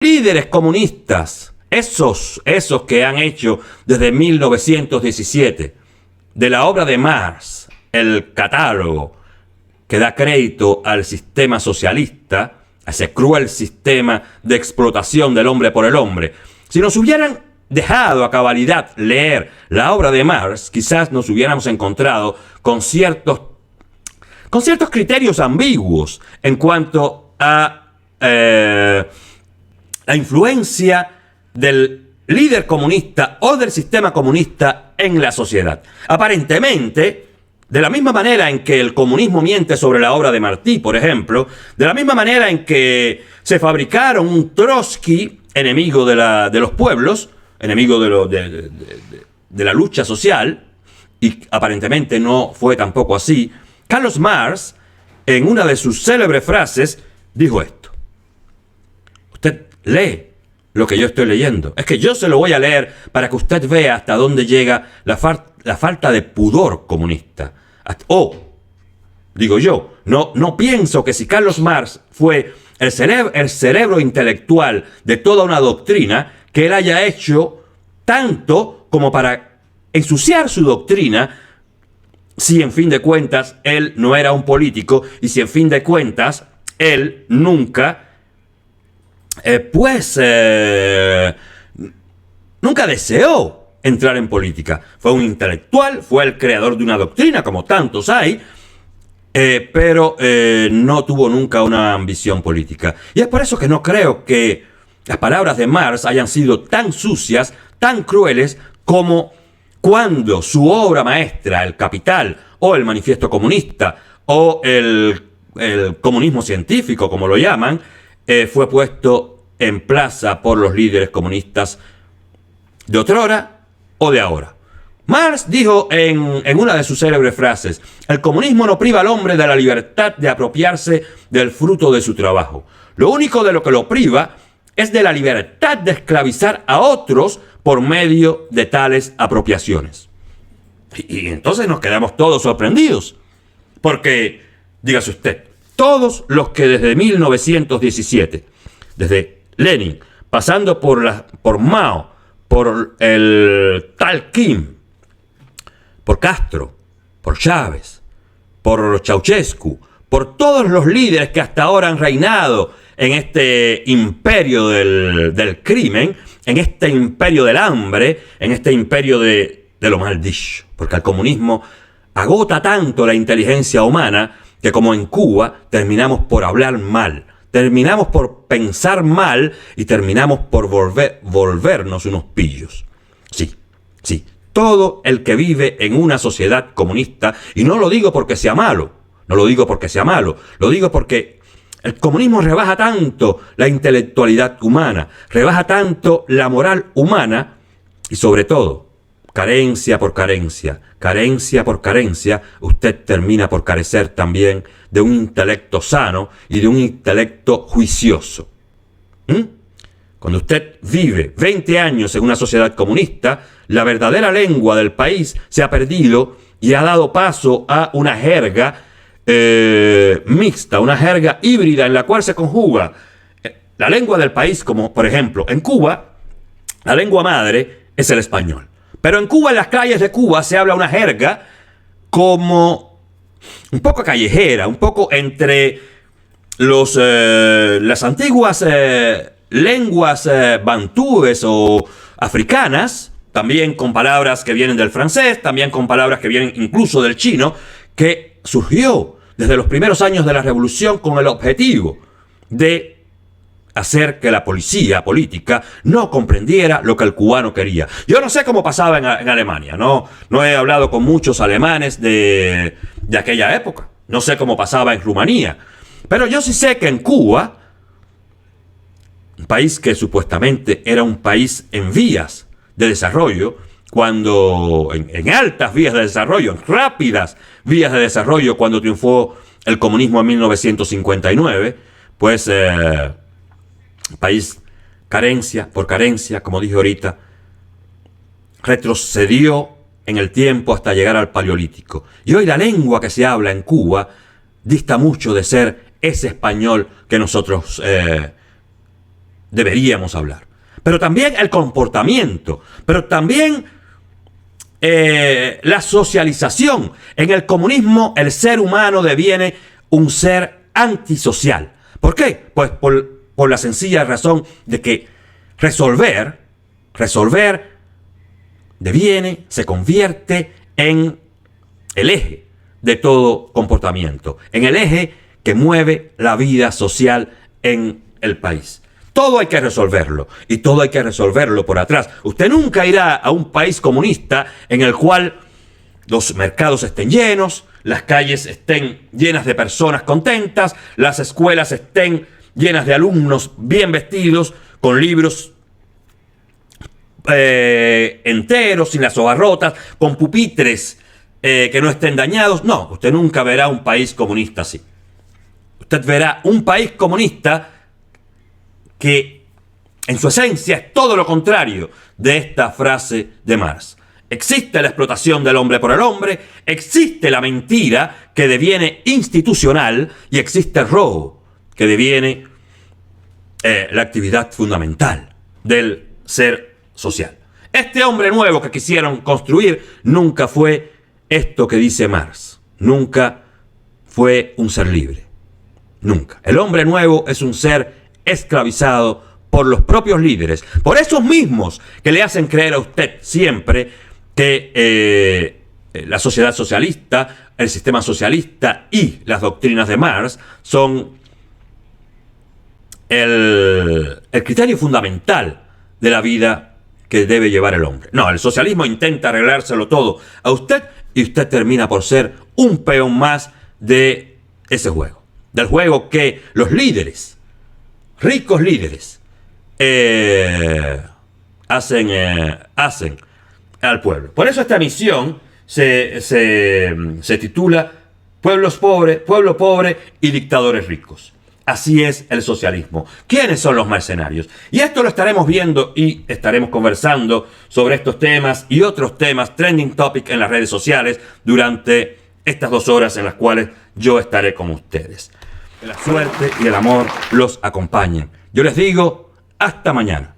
líderes comunistas, esos que han hecho desde 1917, de la obra de Marx, el catálogo que da crédito al sistema socialista, a ese cruel sistema de explotación del hombre por el hombre, si nos hubieran dejado a cabalidad leer la obra de Marx, quizás nos hubiéramos encontrado con ciertos criterios ambiguos en cuanto a la influencia del líder comunista o del sistema comunista en la sociedad. Aparentemente, de la misma manera en que el comunismo miente sobre la obra de Martí, por ejemplo, de la misma manera en que se fabricaron un Trotsky, enemigo de los pueblos, enemigo de la lucha social, y aparentemente no fue tampoco así, Carlos Marx, en una de sus célebres frases, dijo esto. Usted lee lo que yo estoy leyendo. Es que yo se lo voy a leer para que usted vea hasta dónde llega la falta de pudor comunista. Digo yo, no pienso que si Carlos Marx fue el cerebro intelectual de toda una doctrina, que él haya hecho tanto como para ensuciar su doctrina, si en fin de cuentas él no era un político y si en fin de cuentas él nunca nunca deseó entrar en política. Fue un intelectual, fue el creador de una doctrina, como tantos hay, pero no tuvo nunca una ambición política. Y es por eso que no creo que las palabras de Marx hayan sido tan sucias, tan crueles, como cuando su obra maestra, El Capital, o el Manifiesto Comunista, o el comunismo científico, como lo llaman, fue puesto en plaza por los líderes comunistas de otrora o de ahora. Marx dijo en una de sus célebres frases: el comunismo no priva al hombre de la libertad de apropiarse del fruto de su trabajo. Lo único de lo que lo priva es de la libertad de esclavizar a otros por medio de tales apropiaciones. Y entonces nos quedamos todos sorprendidos, porque, dígase usted, todos los que desde 1917, desde Lenin, pasando por Mao, por el tal Kim, por Castro, por Chávez, por Ceausescu, por todos los líderes que hasta ahora han reinado en este imperio del crimen, en este imperio del hambre, en este imperio de lo mal dicho, porque el comunismo agota tanto la inteligencia humana que, como en Cuba, terminamos por hablar mal, terminamos por pensar mal y terminamos por volvernos unos pillos. Sí, todo el que vive en una sociedad comunista, y no lo digo porque sea malo, lo digo porque el comunismo rebaja tanto la intelectualidad humana, rebaja tanto la moral humana, y sobre todo, carencia por carencia, usted termina por carecer también de un intelecto sano y de un intelecto juicioso. Cuando usted vive 20 años en una sociedad comunista, la verdadera lengua del país se ha perdido y ha dado paso a una jerga mixta, una jerga híbrida en la cual se conjuga la lengua del país, como por ejemplo en Cuba, la lengua madre es el español. Pero en Cuba, en las calles de Cuba, se habla una jerga como un poco callejera, un poco entre las antiguas lenguas bantúes o africanas, también con palabras que vienen del francés, también con palabras que vienen incluso del chino, que surgió desde los primeros años de la revolución con el objetivo de hacer que la policía política no comprendiera lo que el cubano quería. Yo no sé cómo pasaba en Alemania, no he hablado con muchos alemanes de aquella época, no sé cómo pasaba en Rumanía, pero yo sí sé que en Cuba, un país que supuestamente era un país en vías de desarrollo, cuando en altas vías de desarrollo, en rápidas vías de desarrollo, cuando triunfó el comunismo en 1959, pues país carencia por carencia, como dije ahorita, retrocedió en el tiempo hasta llegar al Paleolítico. Y hoy la lengua que se habla en Cuba dista mucho de ser ese español que nosotros deberíamos hablar. Pero también el comportamiento, pero también la socialización. En el comunismo el ser humano deviene un ser antisocial. ¿Por qué? Pues por la sencilla razón de que resolver se convierte en el eje de todo comportamiento, en el eje que mueve la vida social en el país. Todo hay que resolverlo, y todo hay que resolverlo por atrás. Usted nunca irá a un país comunista en el cual los mercados estén llenos, las calles estén llenas de personas contentas, las escuelas estén llenas de alumnos bien vestidos, con libros enteros, sin las hojas rotas, con pupitres que no estén dañados. No, usted nunca verá un país comunista así. Usted verá un país comunista que en su esencia es todo lo contrario de esta frase de Marx. Existe la explotación del hombre por el hombre, existe la mentira que deviene institucional y existe el robo que deviene la actividad fundamental del ser social. Este hombre nuevo que quisieron construir nunca fue esto que dice Marx. Nunca fue un ser libre. Nunca. El hombre nuevo es un ser esclavizado por los propios líderes, por esos mismos que le hacen creer a usted siempre que la sociedad socialista, el sistema socialista y las doctrinas de Marx son el criterio fundamental de la vida que debe llevar el hombre. No, el socialismo intenta arreglárselo todo a usted y usted termina por ser un peón más de ese juego. Del juego que los líderes, ricos líderes, hacen al pueblo. Por eso esta misión se titula Pueblo pobre y dictadores ricos. Así es el socialismo. ¿Quiénes son los mercenarios? Y esto lo estaremos viendo y estaremos conversando sobre estos temas y otros temas, trending topic en las redes sociales, durante estas 2 horas en las cuales yo estaré con ustedes. Que la suerte y el amor los acompañen. Yo les digo, hasta mañana.